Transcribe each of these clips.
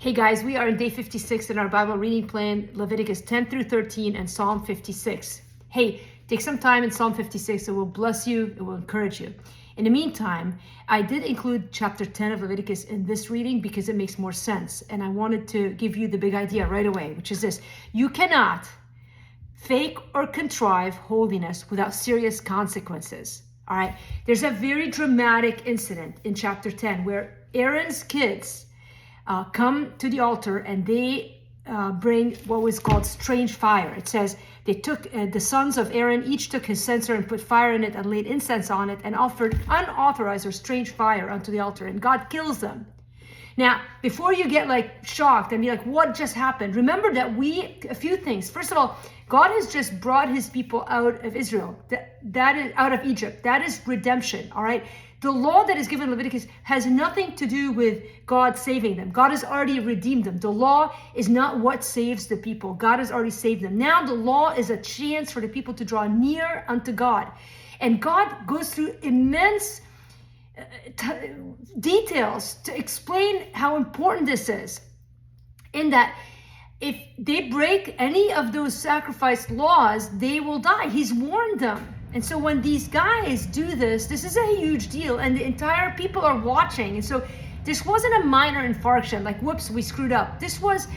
Hey guys, we are in day 56 in our Bible reading plan, Leviticus 10 through 13 and Psalm 56. Hey, take some time in Psalm 56. It will bless you. It will encourage you. In the meantime, I did include chapter 10 of Leviticus in this reading because it makes more sense. And I wanted to give you the big idea right away, which is this. You cannot fake or contrive holiness without serious consequences. All right. There's a very dramatic incident in chapter 10 where Aaron's kids come to the altar and they bring what was called strange fire. It says they took the sons of Aaron, each took his censer and put fire in it and laid incense on it and offered unauthorized or strange fire unto the altar, and God kills them. Now, before you get shocked and be like, what just happened? Remember that a few things. First of all, God has just brought his people out of Israel. That is out of Egypt. That is redemption, all right? The law that is given in Leviticus has nothing to do with God saving them. God has already redeemed them. The law is not what saves the people. God has already saved them. Now the law is a chance for the people to draw near unto God. And God goes through immense details to explain how important this is, in that if they break any of those sacrifice laws, they will die. He's warned them. And so when these guys do this is a huge deal, and the entire people are watching. And so this wasn't a minor infraction, like, whoops, we screwed up. This was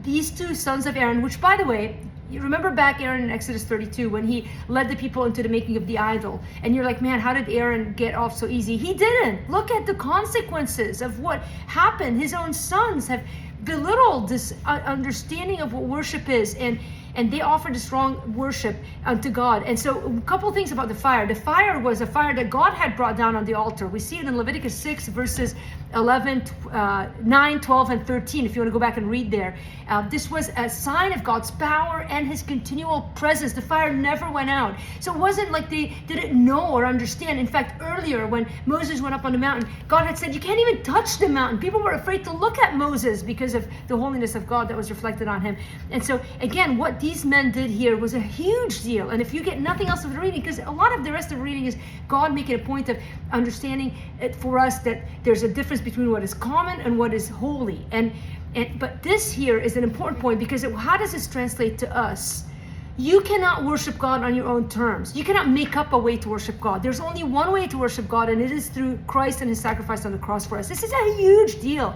these two sons of Aaron, which, by the way, you remember back Aaron in Exodus 32 when he led the people into the making of the idol. And you're like, man, how did Aaron get off so easy? He didn't. Look at the consequences of what happened. His own sons have belittled this understanding of what worship is, and they offered this wrong worship unto God. And so a couple things about the fire. The fire was a fire that God had brought down on the altar. We see it in Leviticus 6 verses 11, 9, 12, and 13, if you want to go back and read there. This was a sign of God's power and his continual presence. The fire never went out. So it wasn't like they didn't know or understand. In fact, earlier when Moses went up on the mountain, God had said, you can't even touch the mountain. People were afraid to look at Moses because of the holiness of God that was reflected on him. And so again, what these men did here was a huge deal. And if you get nothing else of the reading, because a lot of the rest of the reading is God making a point of understanding it for us that there's a difference between what is common and what is holy. But this here is an important point, because how does this translate to us? You cannot worship God on your own terms. You cannot make up a way to worship God. There's only one way to worship God, and it is through Christ and his sacrifice on the cross for us. This is a huge deal.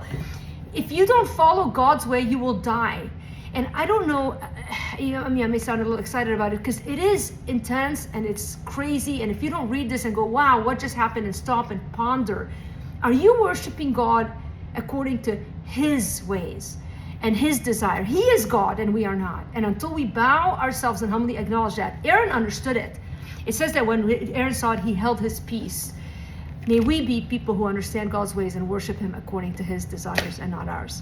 If you don't follow God's way, you will die. And I don't know, I may sound a little excited about it because it is intense and it's crazy. And if you don't read this and go, wow, what just happened, and stop and ponder, are you worshiping God according to his ways and his desire? He is God and we are not. And until we bow ourselves and humbly acknowledge that, Aaron understood it. It says that when Aaron saw it, he held his peace. May we be people who understand God's ways and worship him according to his desires and not ours.